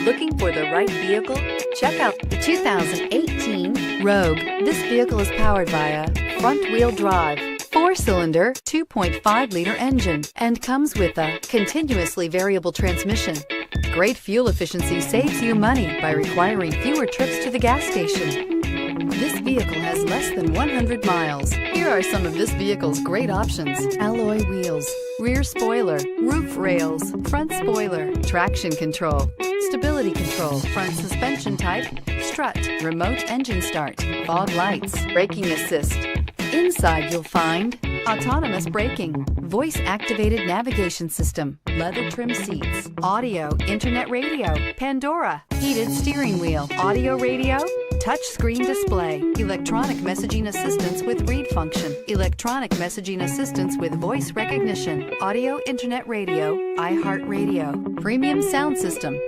Looking for the right vehicle? Check out the 2018 Rogue. This vehicle is powered by a front-wheel drive, 4-cylinder, 2.5-liter engine, and comes with a continuously variable transmission. Great fuel efficiency saves you money by requiring fewer trips to the gas station. This vehicle has less than 100 miles. Here are some of this vehicle's great options: alloy wheels, rear spoiler, roof rails, front spoiler, traction control, stability control, front suspension type, strut, remote engine start, fog lights, braking assist. Inside you'll find autonomous braking, voice-activated navigation system, leather trim seats, audio, internet radio, Pandora, heated steering wheel, audio radio, touch screen display, electronic messaging assistance with read function, electronic messaging assistance with voice recognition, audio internet radio, iHeartRadio, premium sound system.